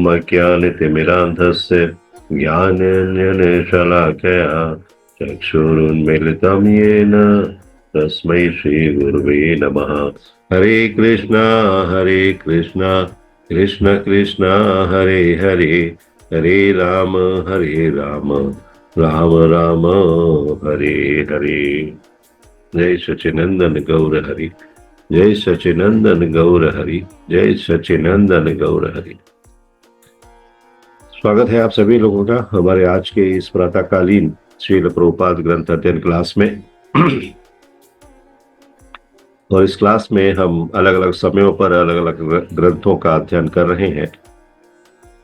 अज्ञानतिमिरान्धस्य ज्ञानाञ्जनशलाकया चक्षुरुन्मीलितं येन तस्मै श्रीगुरुवे नमः। हरे कृष्णा कृष्ण कृष्ण हरे हरे, हरे राम राम राम हरे हरे। जय सच्चिनंदन गौर हरि, जय सच्चिनंदन गौर हरि, जय सच्चिनंदन गौर हरि। स्वागत है आप सभी लोगों का हमारे आज के इस प्रातःकालीन श्रील प्रभुपाद ग्रंथ अध्ययन क्लास में। और इस क्लास में हम अलग अलग समयों पर अलग अलग ग्रंथों का अध्ययन कर रहे हैं।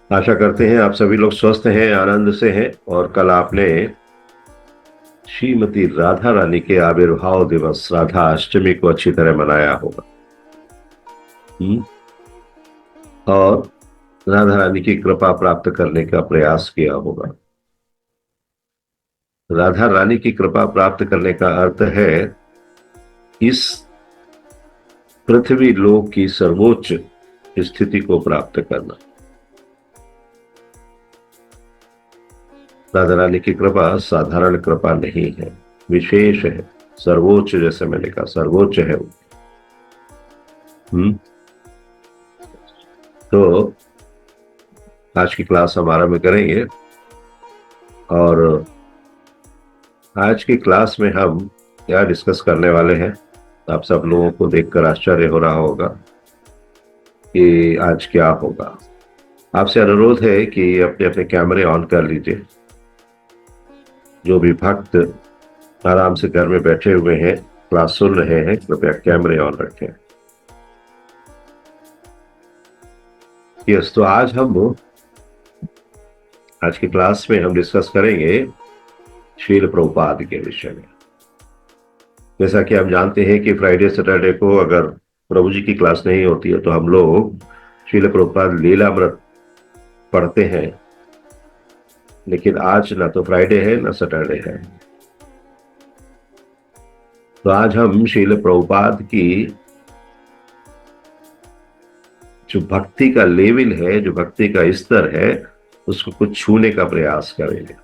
आशा करते हैं आप सभी लोग स्वस्थ हैं, आनंद से हैं। और कल आपने श्रीमती राधा रानी के आविर्भाव दिवस राधा अष्टमी को अच्छी तरह मनाया होगा। और राधा रानी की कृपा प्राप्त करने का प्रयास किया होगा। राधा रानी की कृपा प्राप्त करने का अर्थ है इस पृथ्वी लोक की सर्वोच्च स्थिति को प्राप्त करना। राधा रानी की कृपा साधारण कृपा नहीं है, विशेष है, सर्वोच्च, जैसे मैंने कहा सर्वोच्च है वो। तो आज की क्लास हम आरंभ करेंगे। और आज की क्लास में हम क्या डिस्कस करने वाले हैं, आप सब लोगों को देखकर आश्चर्य हो रहा होगा कि आज क्या होगा। आपसे अनुरोध है कि अपने अपने कैमरे ऑन कर लीजिए। जो भी भक्त आराम से घर में बैठे हुए हैं, क्लास सुन रहे हैं, कृपया कैमरे ऑन रखें। यस, तो आज की क्लास में हम डिस्कस करेंगे श्रील प्रभुपाद के विषय में। जैसा कि हम जानते हैं कि फ्राइडे सैटरडे को अगर प्रभु जी की क्लास नहीं होती है तो हम लोग श्रील प्रभुपाद लीलामृत पढ़ते हैं। लेकिन आज ना तो फ्राइडे है ना सैटरडे है। तो आज हम श्रील प्रभुपाद की जो भक्ति का लेवल है, जो भक्ति का स्तर है, उसको कुछ छूने का प्रयास करेंगे।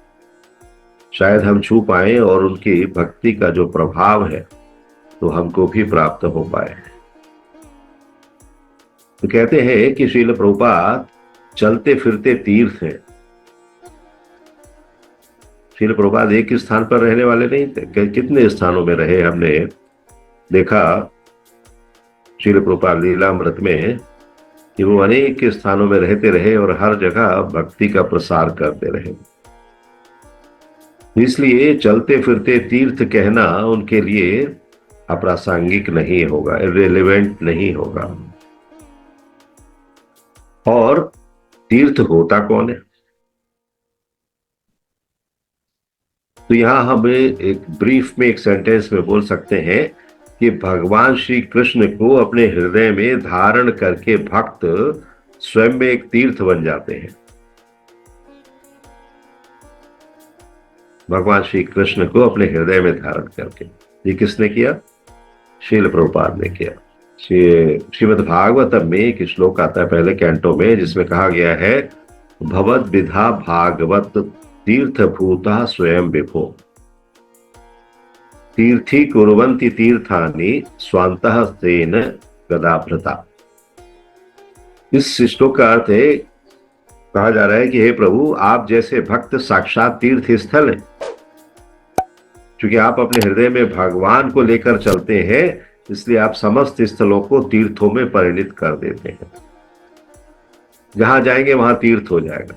शायद हम छू पाए और उनकी भक्ति का जो प्रभाव है तो हमको भी प्राप्त हो पाए। तो कहते हैं कि श्रील प्रभुपाद चलते फिरते तीर्थ हैं। श्रील प्रभुपाद एक स्थान पर रहने वाले नहीं थे, कितने स्थानों में रहे। हमने देखा श्रील प्रभुपाद लीलामृत में कि वो अनेक स्थानों में रहते रहे और हर जगह भक्ति का प्रसार करते रहे। इसलिए चलते फिरते तीर्थ कहना उनके लिए अप्रासंगिक नहीं होगा, इररिलेवेंट नहीं होगा। और तीर्थ होता कौन है? तो यहां हम एक ब्रीफ में एक सेंटेंस में बोल सकते हैं कि भगवान श्री कृष्ण को अपने हृदय में धारण करके भक्त स्वयं में एक तीर्थ बन जाते हैं। भगवान श्री कृष्ण को अपने हृदय में धारण करके, ये किसने किया? श्रील प्रभुपाद ने किया। श्रीमद् भागवतम में एक श्लोक आता है पहले कैंटो में, जिसमें कहा गया है भवद विधा भागवत तीर्थ भूता स्वयं विभो तीर्थी कुर्वन्ति तीर्थानि स्वान्तः तेन गदाभृता। इस श्लोक का अर्थ है, कहा जा रहा है कि हे प्रभु, आप जैसे भक्त साक्षात तीर्थ स्थल हैं। क्योंकि आप अपने हृदय में भगवान को लेकर चलते हैं, इसलिए आप समस्त स्थलों को तीर्थों में परिणित कर देते हैं। जहां जाएंगे वहां तीर्थ हो जाएगा।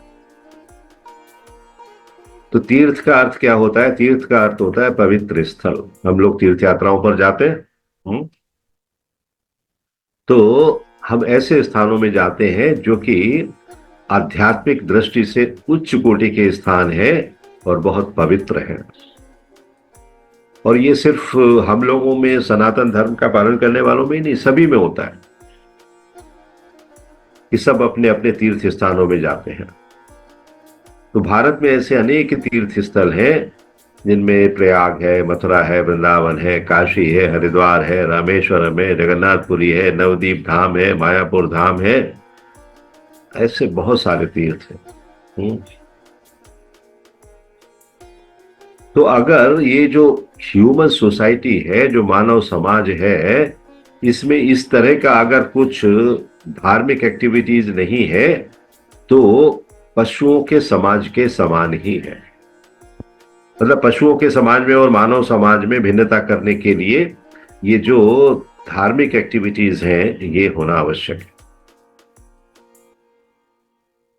तो तीर्थ का अर्थ क्या होता है? तीर्थ का अर्थ होता है पवित्र स्थल। हम लोग तीर्थ यात्राओं पर जाते हैं तो हम ऐसे स्थानों में जाते हैं जो कि आध्यात्मिक दृष्टि से उच्च कोटि के स्थान है और बहुत पवित्र है। और ये सिर्फ हम लोगों में, सनातन धर्म का पालन करने वालों में ही नहीं, सभी में होता है। ये सब अपने अपने तीर्थ स्थानों में जाते हैं। तो भारत में ऐसे अनेक तीर्थ स्थल हैं जिनमें प्रयाग है, मथुरा है, वृंदावन है, काशी है, हरिद्वार है, रामेश्वरम है, जगन्नाथपुरी है, नवदीप धाम है, मायापुर धाम है। ऐसे बहुत सारे तीर्थ हैं। हम्म। तो अगर ये जो ह्यूमन सोसाइटी है, जो मानव समाज है, इसमें इस तरह का अगर कुछ धार्मिक एक्टिविटीज नहीं है, तो पशुओं के समाज के समान ही है। मतलब पशुओं के समाज में और मानव समाज में भिन्नता करने के लिए ये जो धार्मिक एक्टिविटीज हैं, ये होना आवश्यक है।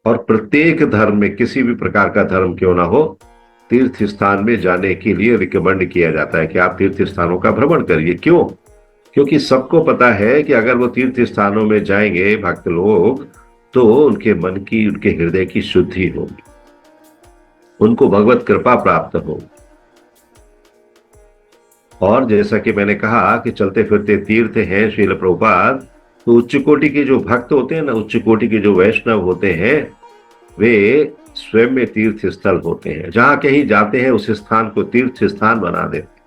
और प्रत्येक धर्म में, किसी भी प्रकार का धर्म क्यों ना हो, तीर्थ स्थान में जाने के लिए रिकमेंड किया जाता है कि आप तीर्थ स्थानों का भ्रमण करिए। क्यों? क्योंकि सबको पता है कि अगर वो तीर्थ स्थानों में जाएंगे भक्त लोग, तो उनके मन की, उनके हृदय की शुद्धि होगी, उनको भगवत कृपा प्राप्त होगी। और जैसा कि मैंने कहा कि चलते फिरते तीर्थ हैं श्रील प्रभुपाद, तो उच्च कोटि के जो भक्त होते हैं ना, उच्च कोटि के जो वैष्णव होते हैं, वे स्वयं में तीर्थ स्थल होते हैं। जहां कहीं जाते हैं उस स्थान को तीर्थ स्थान बना देते।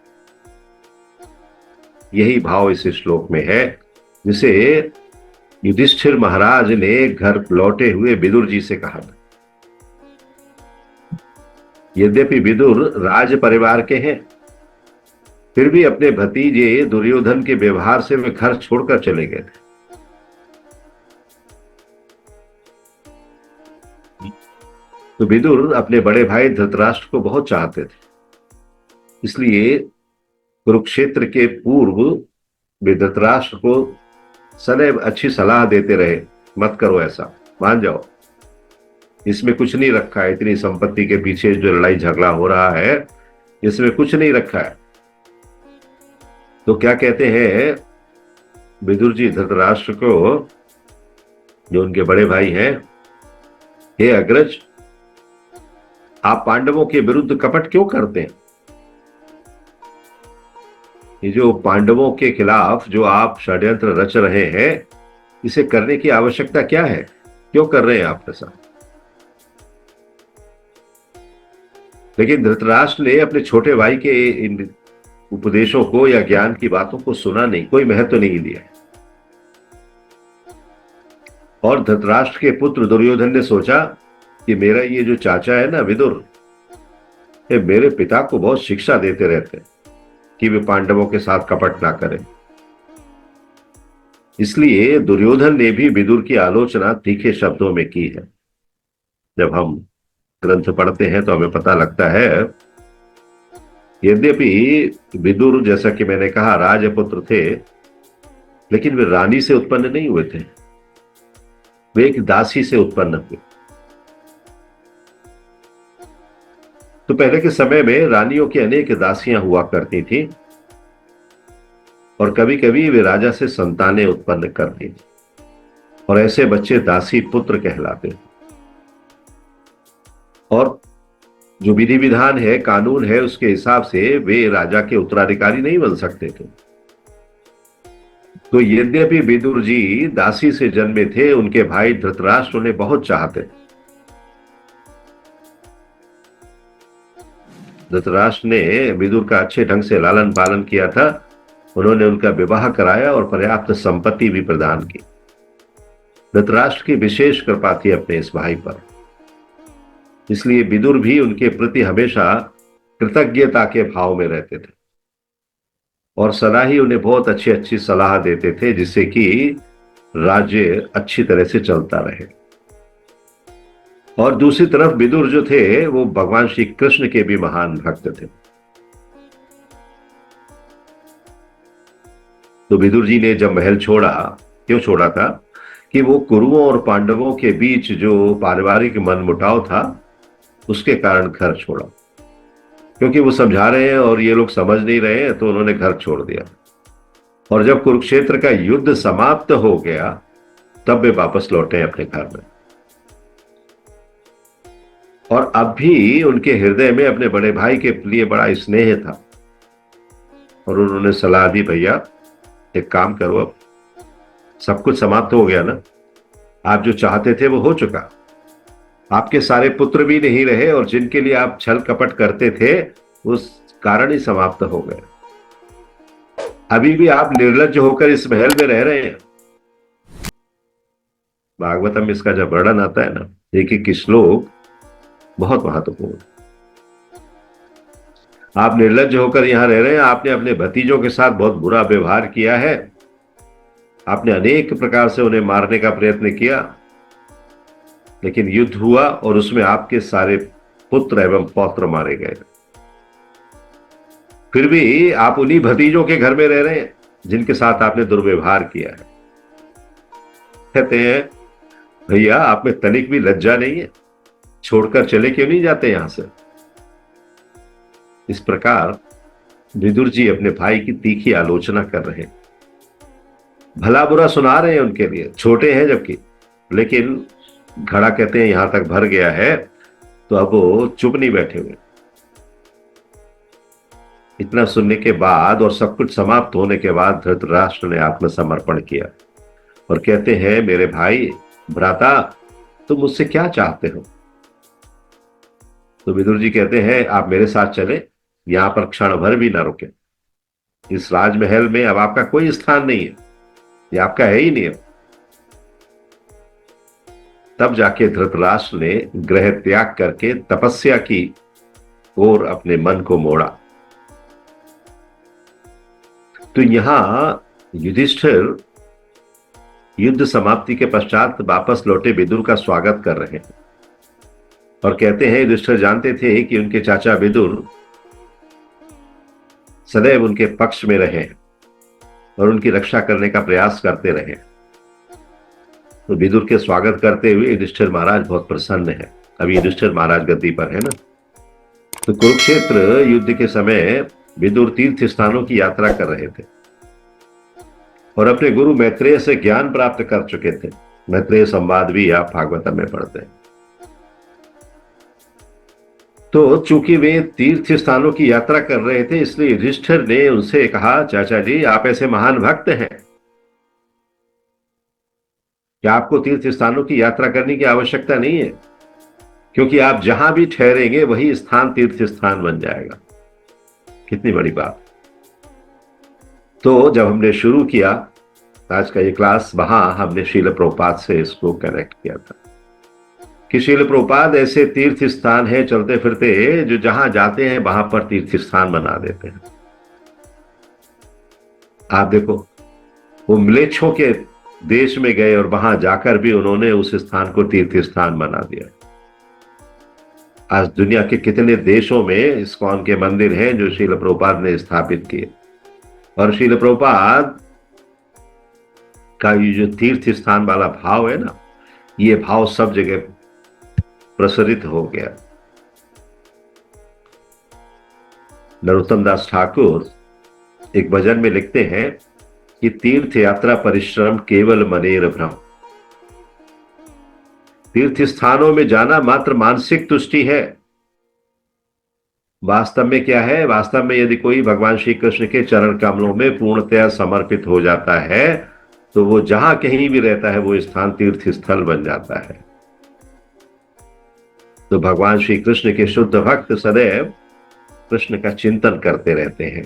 यही भाव इस श्लोक में है, जिसे युधिष्ठिर महाराज ने घर लौटे हुए विदुर जी से कहा था। यद्यपि विदुर राज परिवार के हैं, फिर भी अपने भतीजे दुर्योधन के व्यवहार से वे घर छोड़कर चले गए थे। तो विदुर अपने बड़े भाई धृतराष्ट्र को बहुत चाहते थे, इसलिए कुरुक्षेत्र के पूर्व वे धृतराष्ट्र को सदैव अच्छी सलाह देते रहे, मत करो ऐसा, मान जाओ, इसमें कुछ नहीं रखा है, इतनी संपत्ति के पीछे जो लड़ाई झगड़ा हो रहा है, इसमें कुछ नहीं रखा है। तो क्या कहते हैं विदुर जी धृतराष्ट्र को, जो उनके बड़े भाई हैं, हे अग्रज, आप पांडवों के विरुद्ध कपट क्यों करते हैं? ये जो पांडवों के खिलाफ जो आप षड्यंत्र रच रहे हैं, इसे करने की आवश्यकता क्या है? क्यों कर रहे हैं आप ऐसा? लेकिन धृतराष्ट्र ने अपने छोटे भाई के इन उपदेशों को या ज्ञान की बातों को सुना नहीं, कोई महत्व नहीं दिया। और धृतराष्ट्र के पुत्र दुर्योधन ने सोचा कि मेरा ये जो चाचा है ना विदुर, ये मेरे पिता को बहुत शिक्षा देते रहते हैं कि वे पांडवों के साथ कपट ना करें। इसलिए दुर्योधन ने भी विदुर की आलोचना तीखे शब्दों में की है। जब हम ग्रंथ पढ़ते हैं तो हमें पता लगता है, यद्यपि विदुर, जैसा कि मैंने कहा, राजपुत्र थे, लेकिन वे रानी से उत्पन्न नहीं हुए थे, वे एक दासी से उत्पन्न हुए। तो पहले के समय में रानियों की अनेक दासियां हुआ करती थी, और कभी कभी वे राजा से संतानें उत्पन्न करती थी, और ऐसे बच्चे दासी पुत्र कहलाते थे। और जो विधि विधान है, कानून है, उसके हिसाब से वे राजा के उत्तराधिकारी नहीं बन सकते थे। तो यद्यपि विदुर जी दासी से जन्मे थे, उनके भाई धृतराष्ट्र उन्हें बहुत चाहते थे। धृतराष्ट्र ने विदुर का अच्छे ढंग से लालन पालन किया था, उन्होंने उनका विवाह कराया और पर्याप्त संपत्ति भी प्रदान की। धृतराष्ट्र की विशेष कृपा थी अपने इस भाई पर, इसलिए विदुर भी उनके प्रति हमेशा कृतज्ञता के भाव में रहते थे, और सदा ही उन्हें बहुत अच्छी अच्छी सलाह देते थे, जिससे कि राज्य अच्छी तरह से चलता रहे। और दूसरी तरफ विदुर जो थे, वो भगवान श्री कृष्ण के भी महान भक्त थे। तो विदुर जी ने जब महल छोड़ा, क्यों छोड़ा था? कि वो कुरुओं और पांडवों के बीच जो पारिवारिक मनमुटाव था, उसके कारण घर छोड़ा। क्योंकि वो समझा रहे हैं और ये लोग समझ नहीं रहे हैं, तो उन्होंने घर छोड़ दिया। और जब कुरुक्षेत्र का युद्ध समाप्त हो गया, तब वे वापस लौटे अपने घर में। और अब भी उनके हृदय में अपने बड़े भाई के लिए बड़ा स्नेह था, और उन्होंने सलाह दी, भैया एक काम करो, अब सब कुछ समाप्त हो गया ना, आप जो चाहते थे वो हो चुका, आपके सारे पुत्र भी नहीं रहे, और जिनके लिए आप छल कपट करते थे उस कारण ही समाप्त हो गए। अभी भी आप निर्लज्ज होकर इस महल में रह रहे हैं। भागवतम में इसका जब वर्णन आता है ना, एक एक श्लोक बहुत महत्वपूर्ण। आप निर्लज्ज होकर यहां रह रहे हैं, आपने अपने भतीजों के साथ बहुत बुरा व्यवहार किया है, आपने अनेक प्रकार से उन्हें मारने का प्रयत्न किया, लेकिन युद्ध हुआ और उसमें आपके सारे पुत्र एवं पौत्र मारे गए। फिर भी आप उन्हीं भतीजों के घर में रह रहे हैं जिनके साथ आपने दुर्व्यवहार किया है। कहते हैं भैया आप में तनिक भी लज्जा नहीं है, छोड़कर चले क्यों नहीं जाते यहां से। इस प्रकार विदुर जी अपने भाई की तीखी आलोचना कर रहे हैं, भला बुरा सुना रहे हैं उनके लिए, छोटे हैं जबकि, लेकिन घड़ा कहते हैं यहां तक भर गया है तो अब वो चुप नहीं बैठे हुए। इतना सुनने के बाद और सब कुछ समाप्त होने के बाद धृतराष्ट्र ने आत्मसमर्पण किया और कहते हैं मेरे भाई भ्राता, तुम मुझसे क्या चाहते हो। तो विदुर जी कहते हैं आप मेरे साथ चले, यहां पर क्षण भर भी ना रुके, इस राजमहल में अब आपका कोई स्थान नहीं है, ये आपका है ही नहीं। तब जाके धृतराष्ट्र ने गृह त्याग करके तपस्या की और अपने मन को मोड़ा। तो यहां युधिष्ठिर युद्ध समाप्ति के पश्चात वापस लौटे विदुर का स्वागत कर रहे हैं और कहते हैं युधिष्ठिर जानते थे कि उनके चाचा विदुर सदैव उनके पक्ष में रहे और उनकी रक्षा करने का प्रयास करते रहे। तो विदुर के स्वागत करते हुए युधिष्ठिर महाराज बहुत प्रसन्न है। अभी युधिष्ठिर महाराज गद्दी पर है ना। तो कुरुक्षेत्र युद्ध के समय विदुर तीर्थ स्थानों की यात्रा कर रहे थे और अपने गुरु मैत्रेय से ज्ञान प्राप्त कर चुके थे। मैत्रेय संवाद भी आप भागवतम में पढ़ते हैं। तो चूंकि वे तीर्थ स्थानों की यात्रा कर रहे थे, इसलिए युधिष्ठिर ने उनसे कहा चाचा जी आप ऐसे महान भक्त हैं कि आपको तीर्थ स्थानों की यात्रा करने की आवश्यकता नहीं है, क्योंकि आप जहां भी ठहरेंगे वही स्थान तीर्थ स्थान बन जाएगा। कितनी बड़ी बात। तो जब हमने शुरू किया आज का ये क्लास, वहां हमने शील प्रभुपाद से इसको कनेक्ट किया था कि शील प्रभुपाद ऐसे तीर्थ स्थान है चलते फिरते जो जहां जाते हैं वहां पर तीर्थ स्थान बना देते हैं। आप देखो वो म्लेच्छों के देश में गए और वहां जाकर भी उन्होंने उस स्थान को तीर्थ स्थान बना दिया। आज दुनिया के कितने देशों में इस्कॉन के मंदिर हैं जो शील प्रभुपाद ने स्थापित किए, और शील प्रभुपाद का ये जो तीर्थ स्थान वाला भाव है ना, ये भाव सब जगह प्रसरित हो गया। नरोत्तम दास ठाकुर एक भजन में लिखते हैं कि तीर्थ यात्रा परिश्रम केवल मनेर भ्रम। तीर्थ स्थानों में जाना मात्र मानसिक तुष्टि है। वास्तव में क्या है? वास्तव में यदि कोई भगवान श्री कृष्ण के चरण कमलों में पूर्णतया समर्पित हो जाता है तो वो जहां कहीं भी रहता है वो स्थान तीर्थ स्थल बन जाता है। तो भगवान श्री कृष्ण के शुद्ध भक्त सदैव कृष्ण का चिंतन करते रहते हैं।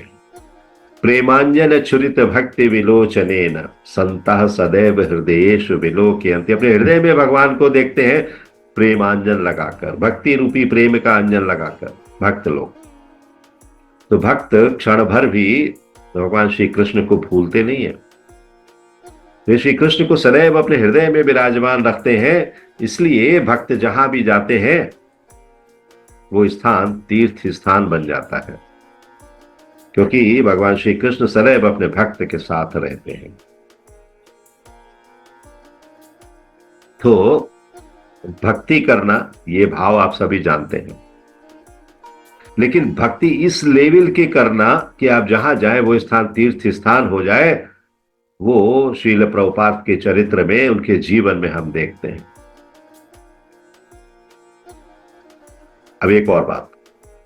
प्रेमांजन छुरित भक्ति विलोचनेन संतः सदैव हृदयेषु विलोकयन्ति। अपने हृदय में भगवान को देखते हैं प्रेमांजन लगाकर, भक्ति रूपी प्रेम का अंजन लगाकर भक्त लोग। तो भक्त क्षण भर भी भगवान श्री कृष्ण को भूलते नहीं है, वे श्री कृष्ण को सदैव अपने हृदय में विराजमान रखते हैं। इसलिए भक्त जहां भी जाते हैं वो स्थान तीर्थ स्थान बन जाता है, क्योंकि भगवान श्री कृष्ण सदैव अपने भक्त के साथ रहते हैं। तो भक्ति करना ये भाव आप सभी जानते हैं, लेकिन भक्ति इस लेवल की करना कि आप जहां जाए वो स्थान तीर्थ स्थान हो जाए, वो श्रील प्रभुपाद के चरित्र में, उनके जीवन में हम देखते हैं। अब एक और बात,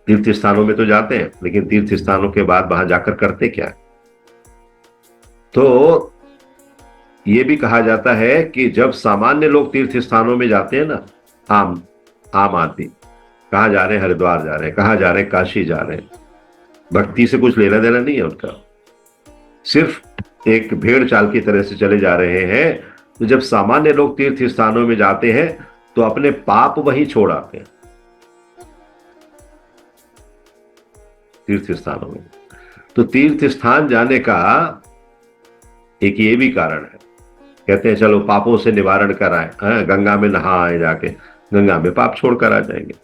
तीर्थ स्थानों में तो जाते हैं, लेकिन तीर्थ स्थानों के बाद वहां जाकर करते क्या है? तो ये भी कहा जाता है कि जब सामान्य लोग तीर्थ स्थानों में जाते हैं ना, आम आदमी कहां जा रहे हैं? हरिद्वार जा रहे हैं, कहां जा रहे हैं? काशी जा रहे हैं। भक्ति से कुछ लेना देना नहीं है उनका, सिर्फ एक भेड़ चाल की तरह से चले जा रहे हैं तो जब सामान्य लोग तीर्थ स्थानों में जाते हैं तो अपने पाप वहीं छोड़ आते हैं तीर्थ स्थानों में। तो तीर्थ स्थान जाने का एक ये भी कारण है, कहते हैं चलो पापों से निवारण कराएं, गंगा में नहा आए, जाके गंगा में पाप छोड़कर आ जाएंगे।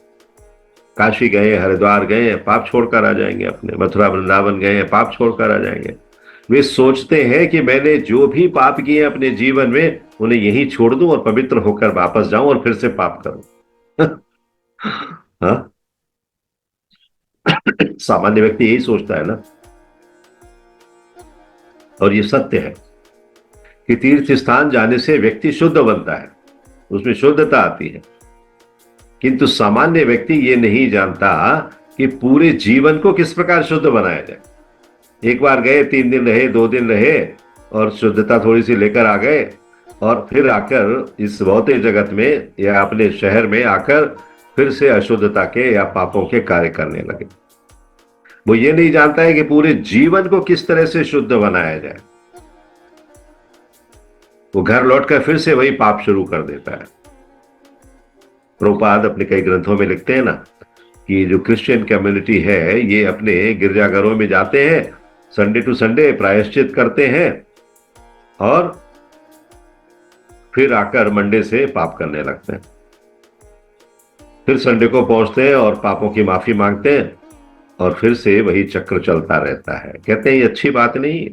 काशी गए, हरिद्वार गए, पाप छोड़कर आ जाएंगे, अपने मथुरा वृंदावन गए, पाप छोड़कर आ जाएंगे। वे सोचते हैं कि मैंने जो भी पाप किए अपने जीवन में उन्हें यहीं छोड़ दूं और पवित्र होकर वापस जाऊं और फिर से पाप करूं। हाँ, सामान्य व्यक्ति यही सोचता है ना। और ये सत्य है कि तीर्थ स्थान जाने से व्यक्ति शुद्ध बनता है, उसमें शुद्धता आती है। किंतु सामान्य व्यक्ति ये नहीं जानता कि पूरे जीवन को किस प्रकार शुद्ध बनाया जाए। एक बार गए, 3 दिन रहे, 2 दिन रहे और शुद्धता थोड़ी सी लेकर आ गए, और फिर आकर इस भौतिक जगत में या अपने शहर में आकर फिर से अशुद्धता के या पापों के कार्य करने लगे। वो ये नहीं जानता है कि पूरे जीवन को किस तरह से शुद्ध बनाया जाए। वो घर लौटकर फिर से वही पाप शुरू कर देता है। प्रभुपाद अपने कई ग्रंथों में लिखते हैं ना कि जो क्रिश्चियन कम्युनिटी है ये अपने गिरजाघरों में जाते हैं, संडे टू संडे प्रायश्चित करते हैं और फिर आकर मंडे से पाप करने लगते हैं। फिर संडे को पहुंचते हैं और पापों की माफी मांगते हैं और फिर से वही चक्र चलता रहता है। कहते हैं ये अच्छी बात नहीं।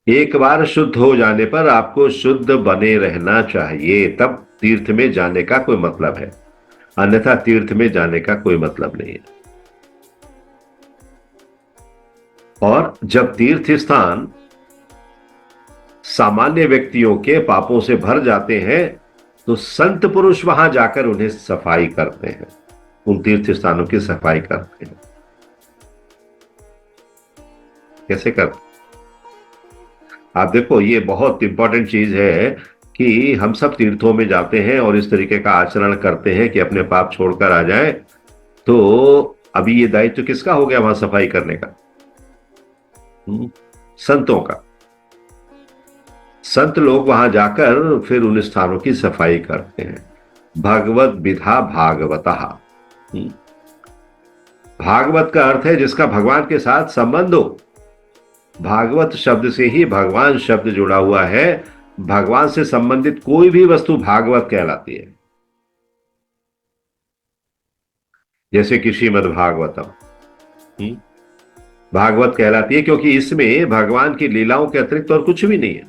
एक बार शुद्ध हो जाने पर आपको शुद्ध बने रहना चाहिए, तब तीर्थ में जाने का कोई मतलब है, अन्यथा तीर्थ में जाने का कोई मतलब नहीं है। और जब तीर्थ स्थान सामान्य व्यक्तियों के पापों से भर जाते हैं तो संत पुरुष वहां जाकर उन्हें सफाई करते हैं, उन तीर्थ स्थानों की सफाई करते हैं। कैसे करते? आप देखो, ये बहुत इंपॉर्टेंट चीज है कि हम सब तीर्थों में जाते हैं और इस तरीके का आचरण करते हैं कि अपने पाप छोड़कर आ जाए। तो अभी ये दायित्व किसका हो गया वहां सफाई करने का? संतों का। संत लोग वहां जाकर फिर उन स्थानों की सफाई करते हैं। भगवत विधा भागवतः। भागवत का अर्थ है जिसका भगवान के साथ संबंध हो। भागवत शब्द से ही भगवान शब्द जुड़ा हुआ है। भगवान से संबंधित कोई भी वस्तु भागवत कहलाती है। जैसे कि श्रीमद् भागवतम भागवत कहलाती है क्योंकि इसमें भगवान की लीलाओं के अतिरिक्त और कुछ भी नहीं है।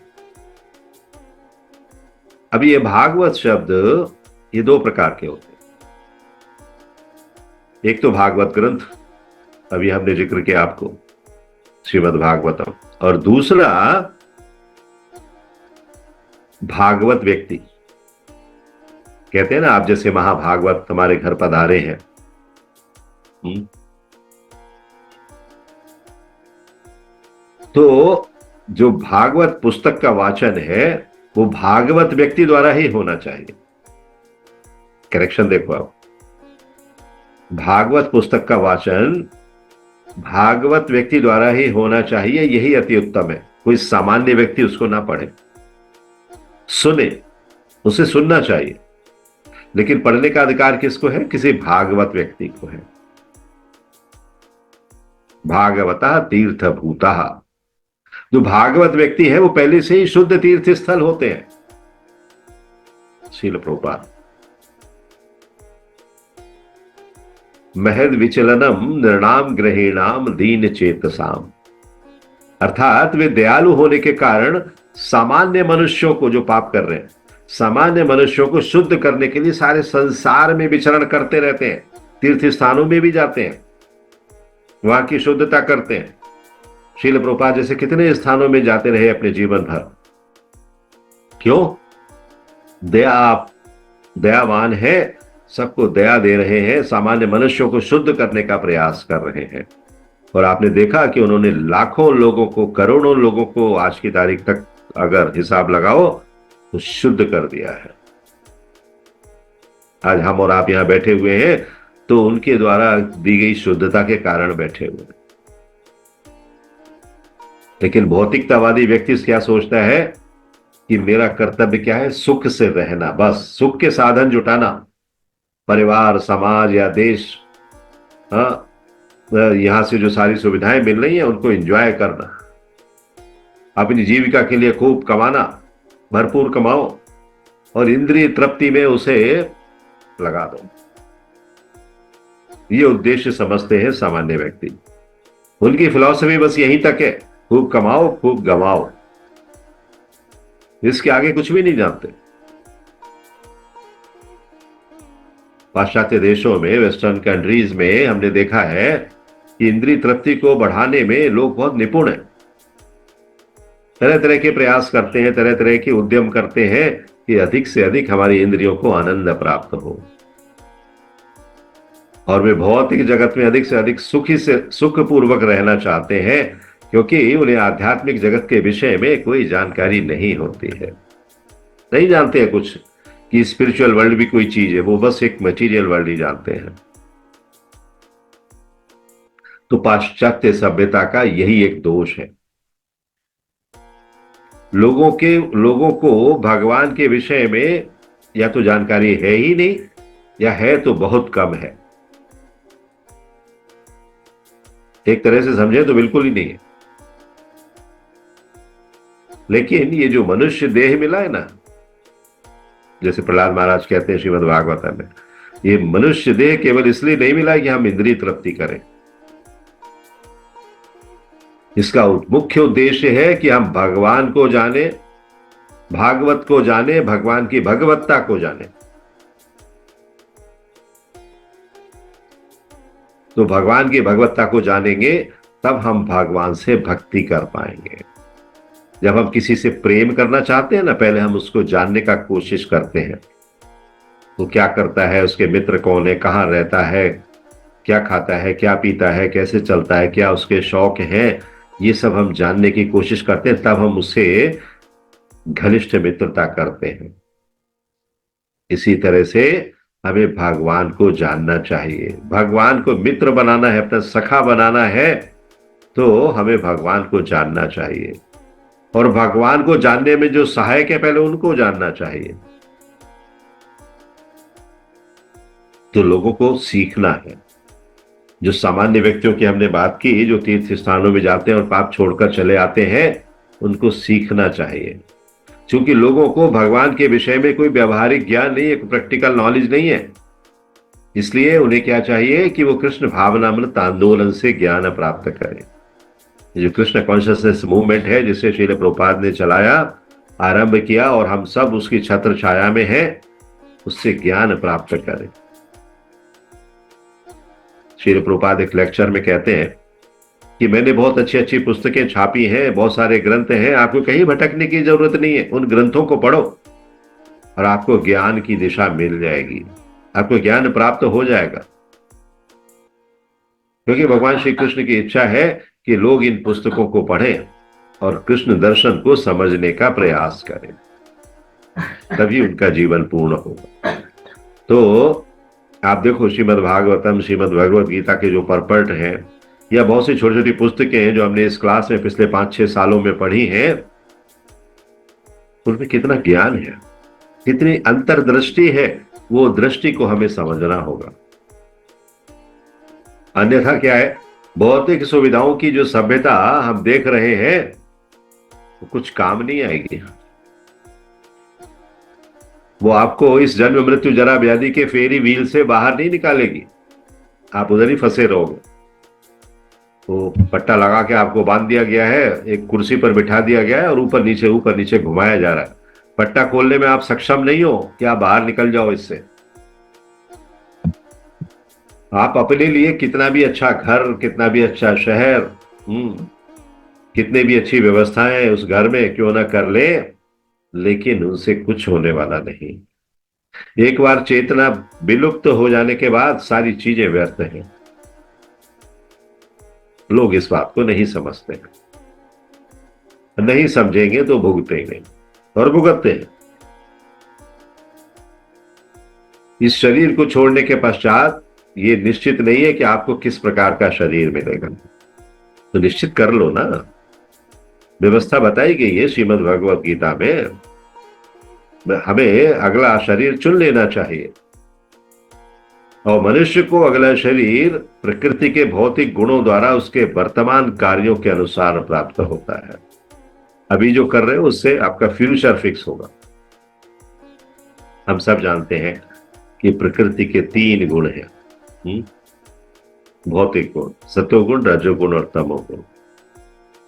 अभी ये भागवत शब्द ये 2 प्रकार के होते हैं। एक तो भागवत ग्रंथ, अभी हमने जिक्र किया आपको श्रीमद् भागवतम, और दूसरा भागवत व्यक्ति। कहते हैं ना, आप जैसे महाभागवत हमारे घर पधारे हैं। तो जो भागवत पुस्तक का वाचन है वो भागवत व्यक्ति द्वारा ही होना चाहिए। करेक्शन देखो आप, भागवत पुस्तक का वाचन भागवत व्यक्ति द्वारा ही होना चाहिए, यही अति उत्तम है। कोई सामान्य व्यक्ति उसको ना पढ़े, सुने, उसे सुनना चाहिए, लेकिन पढ़ने का अधिकार किसको है? किसी भागवत व्यक्ति को है। भागवता तीर्थभूता। जो भागवत व्यक्ति है वो पहले से ही शुद्ध तीर्थ स्थल होते हैं। श्रील प्रभुपाद। महद विचलनम नृणाम ग्रहेणाम दीन चेतसाम। अर्थात वे दयालु होने के कारण सामान्य मनुष्यों को, जो पाप कर रहे हैं, सामान्य मनुष्यों को शुद्ध करने के लिए सारे संसार में विचरण करते रहते हैं। तीर्थ स्थानों में भी जाते हैं, वहां की शुद्धता करते हैं। श्रील प्रभुपाद जैसे कितने स्थानों में जाते रहे अपने जीवन भर। क्यों? दयावान है, सबको दया दे रहे हैं, सामान्य मनुष्यों को शुद्ध करने का प्रयास कर रहे हैं। और आपने देखा कि उन्होंने लाखों लोगों को, करोड़ों लोगों को आज की तारीख तक अगर हिसाब लगाओ तो शुद्ध कर दिया है। आज हम और आप यहां बैठे हुए हैं तो उनके द्वारा दी गई शुद्धता के कारण बैठे हुए हैं। लेकिन भौतिकतावादी व्यक्ति क्या सोचता है कि मेरा कर्तव्य क्या है, सुख से रहना, बस सुख के साधन जुटाना, परिवार समाज या देश, हाँ, यहां से जो सारी सुविधाएं मिल रही हैं उनको एंजॉय करना, अपनी जीविका के लिए खूब कमाना, भरपूर कमाओ और इंद्रिय तृप्ति में उसे लगा दो। ये उद्देश्य समझते हैं सामान्य व्यक्ति। उनकी फिलॉसफी बस यहीं तक है, खूब कमाओ खूब गमाओ, इसके आगे कुछ भी नहीं जानते। पाश्चात्य देशों में, वेस्टर्न कंट्रीज में हमने देखा है कि इंद्रिय तृप्ति को बढ़ाने में लोग बहुत निपुण हैं, तरह तरह के प्रयास करते हैं, तरह तरह के उद्यम करते हैं कि अधिक से अधिक हमारी इंद्रियों को आनंद प्राप्त हो, और वे भौतिक जगत में अधिक से अधिक सुखी से सुखपूर्वक रहना चाहते हैं, क्योंकि उन्हें आध्यात्मिक जगत के विषय में कोई जानकारी नहीं होती है, नहीं जानते हैं कुछ कि स्पिरिचुअल वर्ल्ड भी कोई चीज है, वो बस एक मटेरियल वर्ल्ड ही जानते हैं। तो पाश्चात्य सभ्यता का यही एक दोष है, लोगों को भगवान के विषय में या तो जानकारी है ही नहीं, या है तो बहुत कम है, एक तरह से समझे तो बिल्कुल ही नहीं है। लेकिन ये जो मनुष्य देह मिला है ना, जैसे प्रहलाद महाराज कहते हैं श्रीमद् भागवत में, ये मनुष्य देह केवल इसलिए नहीं मिला कि हम इंद्रिय तृप्ति करें, इसका मुख्य उद्देश्य है कि हम भगवान को जाने, भागवत को जाने, भगवान की भगवत्ता को जाने। तो भगवान की भगवत्ता को जानेंगे तब हम भगवान से भक्ति कर पाएंगे। जब हम किसी से प्रेम करना चाहते हैं ना, पहले हम उसको जानने का कोशिश करते हैं, वो क्या करता है, उसके मित्र कौन है, कहाँ रहता है, क्या खाता है, क्या पीता है, कैसे चलता है, क्या उसके शौक हैं, ये सब हम जानने की कोशिश करते हैं, तब हम उससे घनिष्ठ मित्रता करते हैं। इसी तरह से हमें भगवान को जानना चाहिए, भगवान को मित्र बनाना है, अपना सखा बनाना है, तो हमें भगवान को जानना चाहिए, और भगवान को जानने में जो सहायक है पहले उनको जानना चाहिए। तो लोगों को सीखना है, जो सामान्य व्यक्तियों की हमने बात की, जो तीर्थ स्थानों में जाते हैं और पाप छोड़कर चले आते हैं, उनको सीखना चाहिए, क्योंकि लोगों को भगवान के विषय में कोई व्यवहारिक ज्ञान नहीं है, प्रैक्टिकल नॉलेज नहीं है, इसलिए उन्हें क्या चाहिए कि वो कृष्ण भावनामृत आंदोलन से ज्ञान प्राप्त करें। जो कृष्ण कॉन्शियसनेस मूवमेंट है, जिसे श्रील प्रभुपाद ने चलाया, आरंभ किया, और हम सब उसकी छत्र छाया में हैं, उससे ज्ञान प्राप्त करें। श्रील प्रभुपाद एक लेक्चर में कहते हैं कि मैंने बहुत अच्छी अच्छी पुस्तकें छापी हैं, बहुत सारे ग्रंथ हैं, आपको कहीं भटकने की जरूरत नहीं है, उन ग्रंथों को पढ़ो और आपको ज्ञान की दिशा मिल जाएगी, आपको ज्ञान प्राप्त हो जाएगा। क्योंकि भगवान श्री कृष्ण की इच्छा है कि लोग इन पुस्तकों को पढ़ें और कृष्ण दर्शन को समझने का प्रयास करें, तभी उनका जीवन पूर्ण होगा। तो आप देखो, श्रीमद् भागवतम, श्रीमद् भगवद गीता के जो परपट हैं, या बहुत सी छोटी छोटी पुस्तकें हैं जो हमने इस क्लास में पिछले 5-6 सालों में पढ़ी हैं, उनमें कितना ज्ञान है, कितनी अंतर्दृष्टि है, वो दृष्टि को हमें समझना होगा। अन्यथा क्या है, भौतिक सुविधाओं की जो सभ्यता हम देख रहे हैं वो कुछ काम नहीं आएगी, वो आपको इस जन्म मृत्यु जरा व्याधि के फेरी व्हील से बाहर नहीं निकालेगी, आप उधर ही फंसे रहोगे। तो पट्टा लगा के आपको बांध दिया गया है, एक कुर्सी पर बिठा दिया गया है और ऊपर नीचे घुमाया जा रहा है, पट्टा खोलने में आप सक्षम नहीं हो कि आप बाहर निकल जाओ इससे। आप अपने लिए कितना भी अच्छा घर, कितना भी अच्छा शहर, कितने भी अच्छी व्यवस्थाएं उस घर में क्यों ना कर ले, लेकिन उनसे कुछ होने वाला नहीं। एक बार चेतना विलुप्त हो जाने के बाद सारी चीजें व्यर्थ हैं। लोग इस बात को नहीं समझते हैं, नहीं समझेंगे तो भुगतेंगे और भुगतते हैं। इस शरीर को छोड़ने के पश्चात ये निश्चित नहीं है कि आपको किस प्रकार का शरीर मिलेगा, तो निश्चित कर लो ना। व्यवस्था बताई गई है श्रीमद् भगवद गीता में हमें अगला शरीर चुन लेना चाहिए, और मनुष्य को अगला शरीर प्रकृति के भौतिक गुणों द्वारा उसके वर्तमान कार्यों के अनुसार प्राप्त होता है। अभी जो कर रहे हो उससे आपका फ्यूचर फिक्स होगा। हम सब जानते हैं कि प्रकृति के 3 गुण हैं, भौतिक गुण, सतोगुण, रजोगुण और तमोगुण।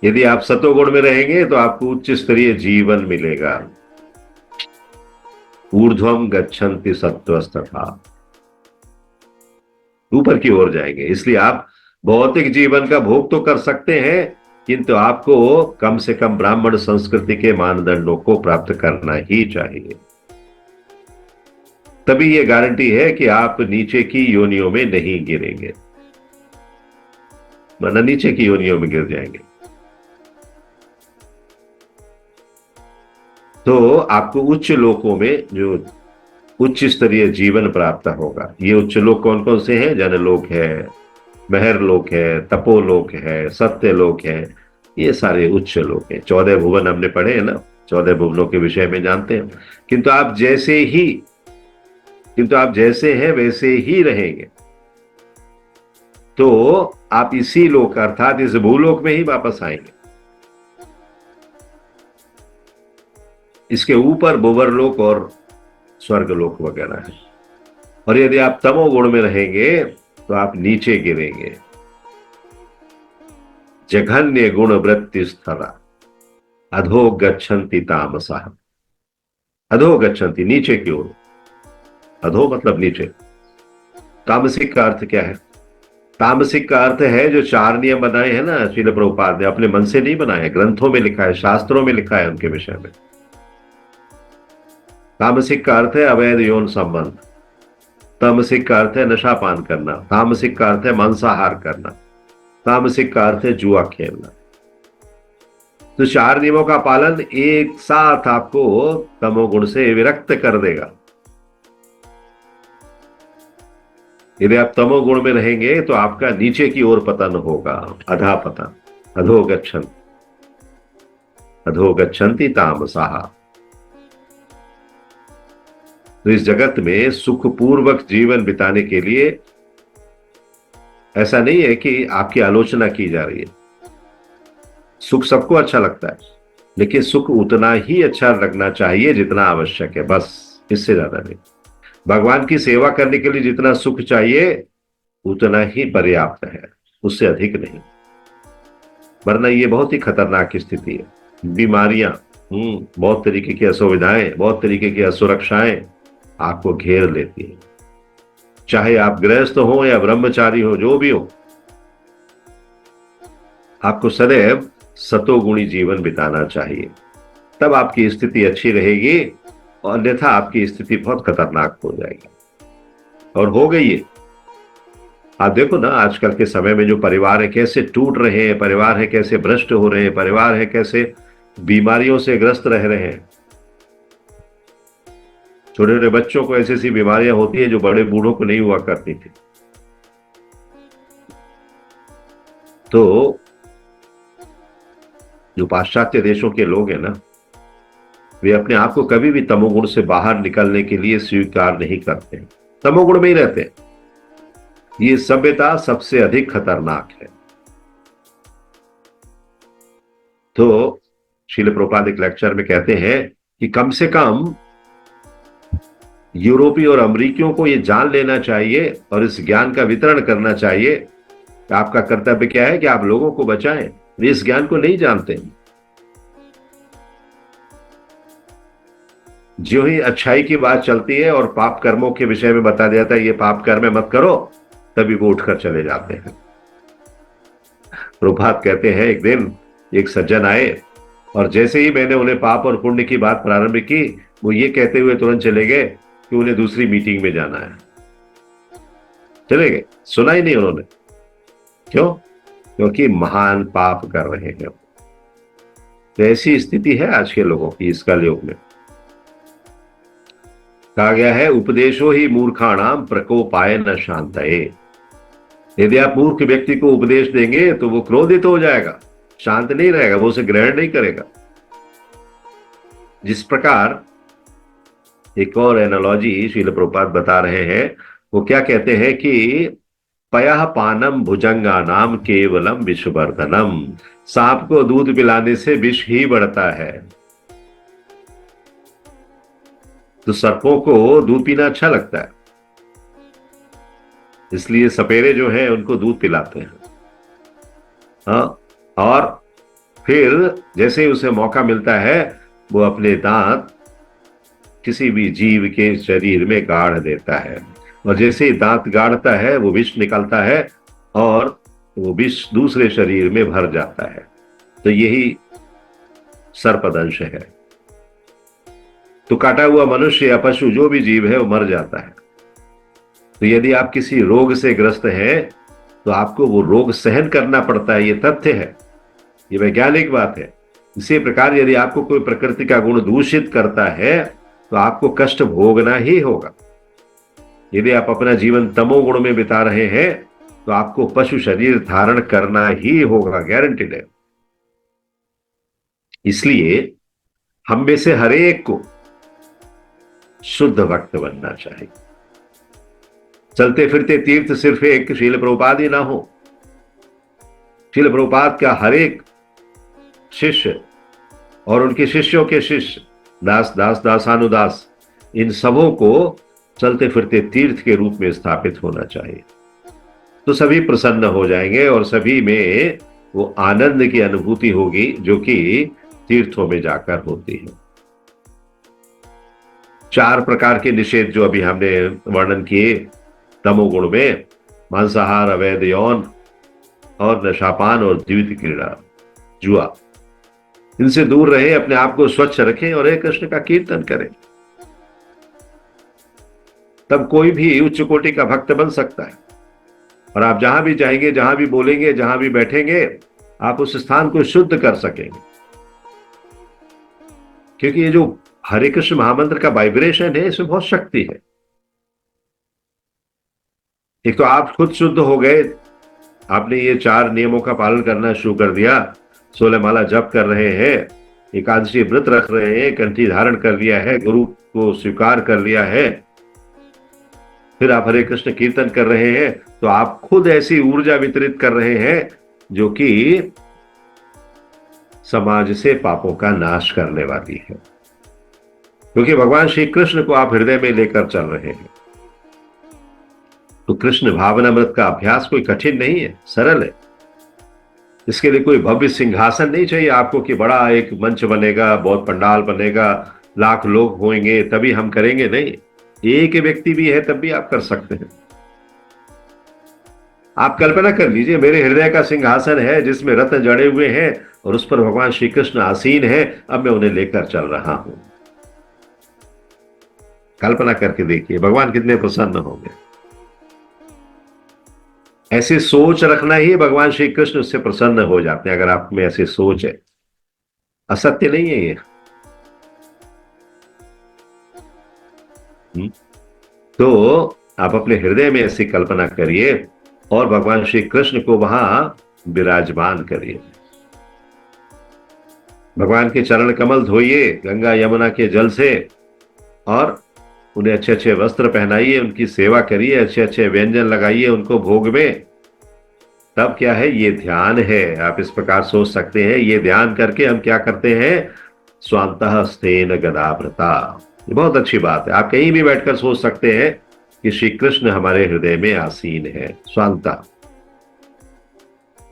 यदि आप सतोगुण में रहेंगे तो आपको उच्च स्तरीय जीवन मिलेगा। ऊर्ध्वम गच्छन्ति सत्वस्तथा, ऊपर की ओर जाएंगे। इसलिए आप भौतिक जीवन का भोग तो कर सकते हैं, किंतु आपको कम से कम ब्राह्मण संस्कृति के मानदंडों को प्राप्त करना ही चाहिए। तभी यह गारंटी है कि आप नीचे की योनियों में नहीं गिरेंगे, वरना नीचे की योनियों में गिर जाएंगे। तो आपको उच्च लोकों में जो उच्च स्तरीय जीवन प्राप्त होगा। ये उच्च लोक कौन कौन से हैं? जनलोक है, महर लोक है, तपोलोक है, सत्य लोक है, ये सारे उच्च लोक हैं। 14 भुवन हमने पढ़े हैं ना, 14 भुवनों के विषय में जानते हैं। किंतु आप जैसे हैं वैसे ही रहेंगे तो आप इसी लोक अर्थात इस भूलोक में ही वापस आएंगे। इसके ऊपर भुवरलोक और स्वर्गलोक वगैरह है। और यदि आप तमोगुण में रहेंगे तो आप नीचे गिरेंगे। जघन्य गुण वृत्ति स्थला अधो गच्छन्ति तामसः। अधो गच्छन्ति, नीचे की ओर। अधो मतलब नीचे। तामसिक का अर्थ क्या है? तामसिक का अर्थ है जो 4 नियम बनाए हैं ना श्रील प्रभुपाद ने, अपने मन से नहीं बनाए, ग्रंथों में लिखा है, शास्त्रों में लिखा है उनके विषय में। तामसिक का अर्थ है अवैध यौन संबंध, तामसिक का अर्थ है नशापान करना, तामसिक का अर्थ है मांसाहार करना, तामसिक का अर्थ है जुआ खेलना। तो 4 नियमों का पालन एक साथ आपको तमोगुण से विरक्त कर देगा। यदि आप तमोगुण में रहेंगे तो आपका नीचे की ओर पतन होगा, अधा पतन। अधो गच्छन्ति तामसः। तो इस जगत में सुखपूर्वक जीवन बिताने के लिए ऐसा नहीं है कि आपकी आलोचना की जा रही है। सुख सबको अच्छा लगता है, लेकिन सुख उतना ही अच्छा लगना चाहिए जितना आवश्यक है, बस, इससे ज्यादा नहीं। भगवान की सेवा करने के लिए जितना सुख चाहिए उतना ही पर्याप्त है, उससे अधिक नहीं। वरना ये बहुत ही खतरनाक स्थिति है। बीमारियां, बहुत तरीके की असुविधाएं, बहुत तरीके की असुरक्षाएं आपको घेर लेती है। चाहे आप गृहस्थ हो या ब्रह्मचारी हो, जो भी हो, आपको सदैव सतोगुणी जीवन बिताना चाहिए, तब आपकी स्थिति अच्छी रहेगी, और अन्यथा आपकी स्थिति बहुत खतरनाक हो जाएगी। और हो गई है। आप देखो ना आजकल के समय में जो परिवार है कैसे टूट रहे हैं, परिवार है कैसे भ्रष्ट हो रहे हैं, परिवार है कैसे बीमारियों से ग्रस्त रह रहे हैं। छोटे छोटे बच्चों को ऐसी ऐसी बीमारियां होती है जो बड़े बूढ़ों को नहीं हुआ करती थी। तो जो पाश्चात्य देशों के लोग हैं ना, वे अपने आप को कभी भी तमोगुण से बाहर निकलने के लिए स्वीकार नहीं करते, तमोगुण में ही रहते। ये सभ्यता सबसे अधिक खतरनाक है। तो श्रील प्रभुपाद एक लेक्चर में कहते हैं कि कम से कम यूरोपीय और अमेरिकियों को यह जान लेना चाहिए और इस ज्ञान का वितरण करना चाहिए कि आपका कर्तव्य क्या है कि आप लोगों को बचाएं। वे इस ज्ञान को नहीं जानते। जो ही अच्छाई की बात चलती है और पाप कर्मों के विषय में बता दिया जाता है ये पाप कर्म मत करो, तभी वो उठकर चले जाते हैं। प्रभात कहते हैं एक दिन एक सज्जन आए और जैसे ही मैंने उन्हें पाप और पुण्य की बात प्रारंभ की, वो ये कहते हुए तुरंत चले गए कि उन्हें दूसरी मीटिंग में जाना है। चले गए, सुना ही नहीं उन्होंने। क्यों? क्योंकि महान पाप कर रहे हैं। तो ऐसी स्थिति है आज के लोगों की इस कलयुग में। कहा गया है उपदेशो ही मूर्खाणाम प्रकोपाय न शांतये। यदि आप मूर्ख व्यक्ति को उपदेश देंगे तो वो क्रोधित हो जाएगा, शांत नहीं रहेगा, वो उसे ग्रहण नहीं करेगा। जिस प्रकार एक और एनालॉजी श्रील प्रभुपाद बता रहे हैं। वो क्या कहते हैं कि पयः पानम भुजंगा नाम केवलम विषवर्धनम। सांप को दूध पिलाने से विष ही बढ़ता है। तो सर्पों को दूध पीना अच्छा लगता है, इसलिए सपेरे जो हैं उनको दूध पिलाते हैं। हाँ, और फिर जैसे ही उसे मौका मिलता है वो अपने दांत किसी भी जीव के शरीर में गाड़ देता है, और जैसे ही दांत गाड़ता है वो विष निकलता है और वो विष दूसरे शरीर में भर जाता है। तो यही सर्पदंश है। तो काटा हुआ मनुष्य या पशु जो भी जीव है वो मर जाता है। तो यदि आप किसी रोग से ग्रस्त हैं तो आपको वो रोग सहन करना पड़ता है, ये तथ्य है, ये वैज्ञानिक बात है। इसी प्रकार यदि आपको कोई प्रकृति का गुण दूषित करता है तो आपको कष्ट भोगना ही होगा। यदि आप अपना जीवन तमोगुण में बिता रहे हैं तो आपको पशु शरीर धारण करना ही होगा, गारंटीड है। इसलिए हम में से हर एक को शुद्ध भक्त बनना चाहिए। चलते फिरते तीर्थ सिर्फ एक श्रील प्रभुपाद ही ना हो, श्रील प्रभुपाद का हर एक शिष्य और उनके शिष्यों के शिष्य, दास दास दासानुदास, इन सबों को चलते फिरते तीर्थ के रूप में स्थापित होना चाहिए। तो सभी प्रसन्न हो जाएंगे और सभी में वो आनंद की अनुभूति होगी जो कि तीर्थों में जाकर होती है। 4 प्रकार के निषेध जो अभी हमने वर्णन किए तमोगुण में, मांसाहार, अवैध यौन और नशापान और द्वितीय क्रीड़ा, जुआ, इनसे दूर रहे, अपने आप को स्वच्छ रखें और हे कृष्ण का कीर्तन करें। तब कोई भी उच्च कोटि का भक्त बन सकता है। और आप जहां भी जाएंगे, जहां भी बोलेंगे, जहां भी बैठेंगे, आप उस स्थान को शुद्ध कर सकेंगे। क्योंकि ये जो हरे कृष्ण महामंत्र का वाइब्रेशन है, इसमें बहुत शक्ति है। एक तो आप खुद शुद्ध हो गए, आपने ये 4 नियमों का पालन करना शुरू कर दिया, 16 माला जप कर रहे हैं, एकादशी व्रत रख रहे हैं, कंठी धारण कर लिया है, गुरु को स्वीकार कर लिया है, फिर आप हरे कृष्ण कीर्तन कर रहे हैं, तो आप खुद ऐसी ऊर्जा वितरित कर रहे हैं जो कि समाज से पापों का नाश करने वाली है। क्योंकि भगवान श्री कृष्ण को आप हृदय में लेकर चल रहे हैं। तो कृष्ण भावनामृत का अभ्यास कोई कठिन नहीं है, सरल है। इसके लिए कोई भव्य सिंहासन नहीं चाहिए आपको कि बड़ा एक मंच बनेगा, बहुत पंडाल बनेगा, लाख लोग होंगे तभी हम करेंगे, नहीं। एक व्यक्ति भी है तब भी आप कर सकते हैं। आप कल्पना कर लीजिए, मेरे हृदय का सिंहासन है जिसमें रत्न जड़े हुए हैं और उस पर भगवान श्री कृष्ण आसीन है, अब मैं उन्हें लेकर चल रहा हूं। कल्पना करके देखिए भगवान कितने प्रसन्न होंगे। ऐसी सोच रखना ही भगवान श्री कृष्ण उससे प्रसन्न हो जाते हैं, अगर आप में ऐसी सोच है। असत्य नहीं है ये। तो आप अपने हृदय में ऐसी कल्पना करिए और भगवान श्री कृष्ण को वहां विराजमान करिए। भगवान के चरण कमल धोइए गंगा यमुना के जल से और उन्हें अच्छे अच्छे वस्त्र पहनाइए, उनकी सेवा करिए, अच्छे अच्छे व्यंजन लगाइए उनको भोग में। तब क्या है, ये ध्यान है। आप इस प्रकार सोच सकते हैं, ये ध्यान करके हम क्या करते हैं, स्वांतः स्तेन गदाभृता। ये बहुत अच्छी बात है। आप कहीं भी बैठकर सोच सकते हैं कि श्री कृष्ण हमारे हृदय में आसीन है, स्वांतः।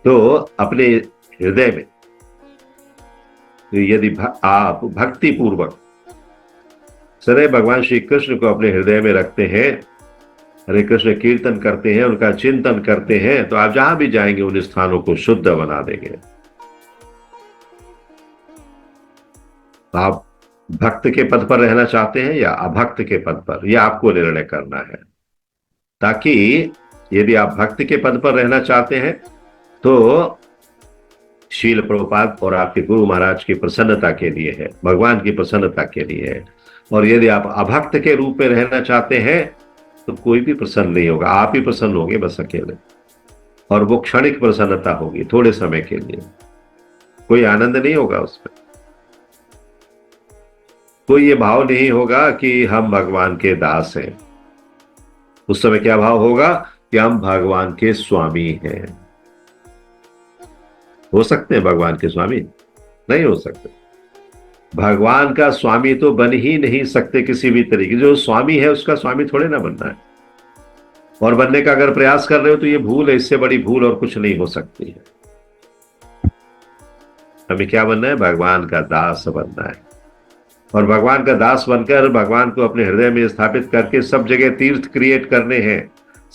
तो अपने हृदय में यदि आप भक्ति पूर्वक सदैव भगवान श्री कृष्ण को अपने हृदय में रखते हैं, हरे कृष्ण कीर्तन करते हैं, उनका चिंतन करते हैं, तो आप जहां भी जाएंगे उन स्थानों को शुद्ध बना देंगे। आप भक्त के पद पर रहना चाहते हैं या अभक्त के पद पर, यह आपको निर्णय करना है। ताकि यदि आप भक्त के पद पर रहना चाहते हैं तो शील प्रभुपाद और आपके गुरु महाराज की प्रसन्नता के लिए है, भगवान की प्रसन्नता के लिए है। और यदि आप अभक्त के रूप में रहना चाहते हैं तो कोई भी प्रसन्न नहीं होगा, आप ही प्रसन्न होंगे बस अकेले। और वो क्षणिक प्रसन्नता होगी, थोड़े समय के लिए, कोई आनंद नहीं होगा उसमें। कोई ये भाव नहीं होगा कि हम भगवान के दास हैं। उस समय क्या भाव होगा कि हम भगवान के स्वामी हैं। हो सकते हैं भगवान के स्वामी? नहीं हो सकते। भगवान का स्वामी तो बन ही नहीं सकते किसी भी तरीके। जो स्वामी है उसका स्वामी थोड़े ना बनना है। और बनने का अगर प्रयास कर रहे हो तो ये भूल है, इससे बड़ी भूल और कुछ नहीं हो सकती है। हमें क्या बनना है? भगवान का दास बनना है। और भगवान का दास बनकर भगवान को अपने हृदय में स्थापित करके सब जगह तीर्थ क्रिएट करने हैं।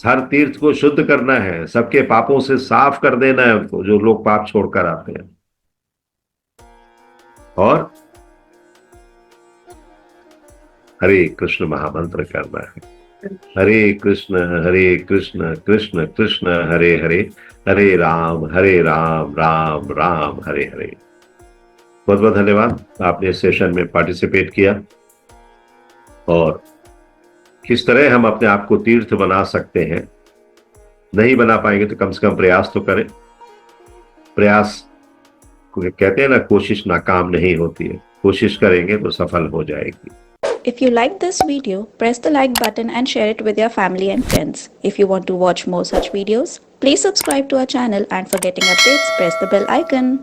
हर तीर्थ को शुद्ध करना है, सबके पापों से साफ कर देना है उनको, जो लोग पाप छोड़कर आते हैं। और हरे कृष्ण महामंत्र करना है। हरे कृष्ण कृष्ण कृष्ण हरे हरे, हरे राम राम राम हरे हरे। बहुत बहुत धन्यवाद, आपने इस सेशन में पार्टिसिपेट किया। और किस तरह हम अपने आप को तीर्थ बना सकते हैं, नहीं बना पाएंगे तो कम से कम प्रयास तो करें। प्रयास कहते हैं ना, कोशिश नाकाम नहीं होती है, कोशिश करेंगे तो सफल हो जाएगी। If you like this video, press the like button and share it with your family and friends. If you want to watch more such videos, please subscribe to our channel, and for getting updates, press the bell icon.